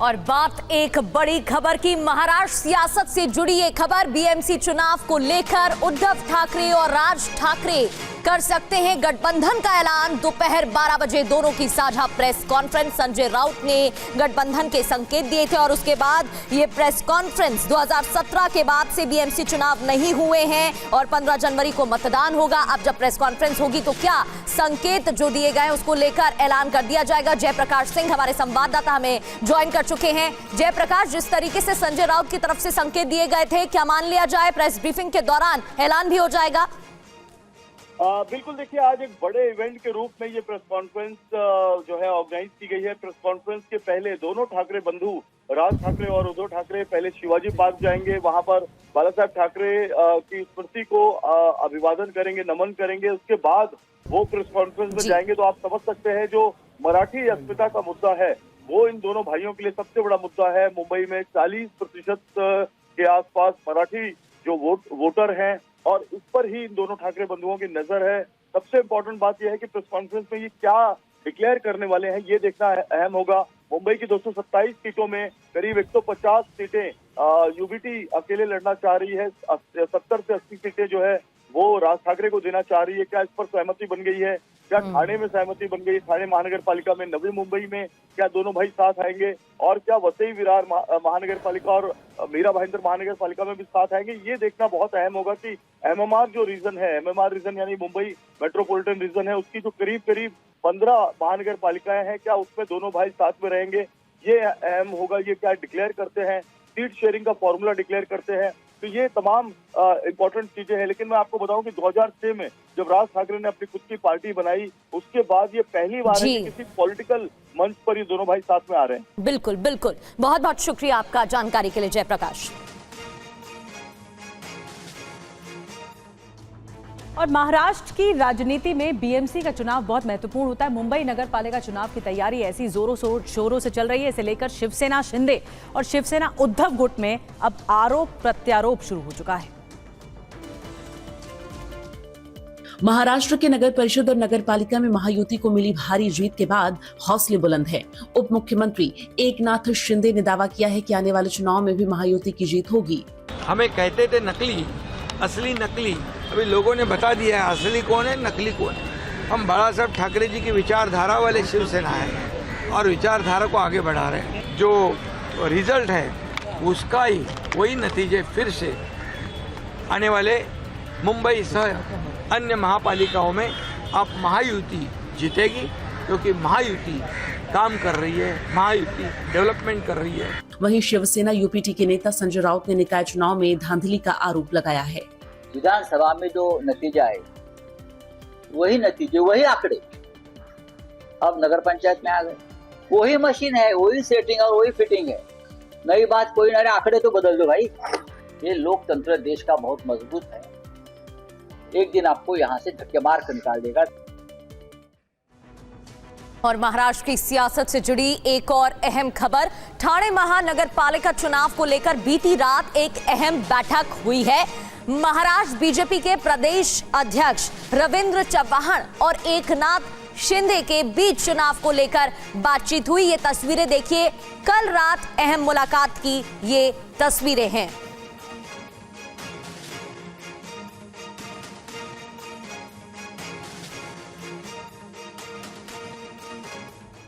और बात एक बड़ी खबर की, महाराष्ट्र सियासत से जुड़ी ये खबर। बीएमसी चुनाव को लेकर उद्धव ठाकरे और राज ठाकरे कर सकते हैं गठबंधन का ऐलान। दोपहर 12 बजे दोनों की साझा प्रेस कॉन्फ्रेंस। संजय राउत ने गठबंधन के संकेत दिए थे और उसके बाद ये प्रेस कॉन्फ्रेंस। 2017 के बाद से बीएमसी चुनाव नहीं हुए हैं और 15 जनवरी को मतदान होगा। अब जब प्रेस कॉन्फ्रेंस होगी तो क्या संकेत जो दिए गए उसको लेकर ऐलान कर दिया जाएगा। जयप्रकाश सिंह हमारे संवाददाता हमें ज्वाइन कर चुके हैं। जयप्रकाश, जिस तरीके से संजय राउत की तरफ से संकेत दिए गए थे, क्या मान लिया जाए प्रेस ब्रीफिंग के दौरान ऐलान भी हो जाएगा? बिल्कुल, देखिए आज एक बड़े इवेंट के रूप में ये प्रेस कॉन्फ्रेंस जो है ऑर्गेनाइज की गई है। प्रेस कॉन्फ्रेंस के पहले दोनों ठाकरे बंधु राज ठाकरे और उद्धव ठाकरे पहले शिवाजी पार्क जाएंगे। वहां पर बाला साहब ठाकरे की स्मृति को अभिवादन करेंगे, नमन करेंगे। उसके बाद वो प्रेस कॉन्फ्रेंस में जाएंगे। तो आप समझ सकते हैं जो मराठी अस्मिता का मुद्दा है वो इन दोनों भाइयों के लिए सबसे बड़ा मुद्दा है। मुंबई में 40% के आसपास मराठी जो वोटर हैं और इस पर ही इन दोनों ठाकरे बंधुओं की नजर है। सबसे इम्पोर्टेंट बात यह है कि प्रेस कॉन्फ्रेंस में ये क्या डिक्लेयर करने वाले हैं ये देखना अहम होगा। मुंबई की 227 सीटों में करीब 150 सीटें यूबीटी अकेले लड़ना चाह रही है। 70 से 80 सीटें जो है वो राज ठाकरे को देना चाह रही है। क्या इस पर सहमति बन गई है? क्या ठाणे में सहमति बन गई? ठाणे महानगर पालिका में, नवी मुंबई में क्या दोनों भाई साथ आएंगे? और क्या वसई विरार महानगर पालिका और मीरा भाईंदर महानगर पालिका में भी साथ आएंगे? ये देखना बहुत अहम होगा कि एमएमआर जो रीजन है, एमएमआर रीजन यानी मुंबई मेट्रोपॉलिटन रीजन है, उसकी जो करीब 15 महानगर पालिकाएं हैं, क्या उसमें दोनों भाई साथ में रहेंगे? ये अहम होगा। ये क्या डिक्लेयर करते हैं, सीट शेयरिंग का फॉर्मूला डिक्लेयर करते हैं, तो ये तमाम इम्पोर्टेंट चीजें हैं। लेकिन मैं आपको बताऊं कि 2006 में जब राज ठाकरे ने अपनी खुद की पार्टी बनाई उसके बाद ये पहली बार है कि किसी पॉलिटिकल मंच पर ये दोनों भाई साथ में आ रहे हैं। बिल्कुल बिल्कुल, बहुत बहुत शुक्रिया आपका जानकारी के लिए जयप्रकाश। और महाराष्ट्र की राजनीति में बीएमसी का चुनाव बहुत महत्वपूर्ण होता है। मुंबई नगर पालिका चुनाव की तैयारी ऐसी जोरों शोरों से चल रही है। इसे लेकर शिवसेना शिंदे और शिवसेना उद्धव गुट में अब आरोप प्रत्यारोप शुरू हो चुका है। महाराष्ट्र के नगर परिषद और नगर पालिका में महायुति को मिली भारी जीत के बाद हौसले बुलंद हैं। उप मुख्यमंत्री एकनाथ शिंदे ने दावा किया है कि आने वाले चुनाव में भी महायुति की जीत होगी। हमें कहते थे नकली, असली नकली, अभी लोगों ने बता दिया है असली कौन है, नकली कौन है। हम बाला साहब ठाकरे जी की विचारधारा वाले शिवसेना है और विचारधारा को आगे बढ़ा रहे हैं। जो रिजल्ट है उसका ही वही नतीजे फिर से आने वाले मुंबई सह अन्य महापालिकाओं में अब महायुति जीतेगी, क्योंकि महायुति काम कर रही है, महायुति डेवलपमेंट कर रही है। वहीं शिवसेना यूपीटी के नेता संजय राउत ने निकाय चुनाव में धांधली का आरोप लगाया है। विधानसभा में जो नतीजा है वही नतीजे, वही आंकड़े अब नगर पंचायत में आ गए। वही मशीन है, वही सेटिंग और वही फिटिंग है। नई बात कोई ना, आंकड़े तो बदल दो भाई। ये लोकतंत्र देश का बहुत मजबूत है, एक दिन आपको यहाँ से धक्के मार कर निकाल देगा। और महाराष्ट्र की सियासत से जुड़ी एक और अहम खबर, ठाणे महानगर पालिका चुनाव को लेकर बीती रात एक अहम बैठक हुई है। महाराष्ट्र बीजेपी के प्रदेश अध्यक्ष रविंद्र चव्हाण और एकनाथ शिंदे के बीच चुनाव को लेकर बातचीत हुई। ये तस्वीरें देखिए, कल रात अहम मुलाकात की ये तस्वीरें हैं।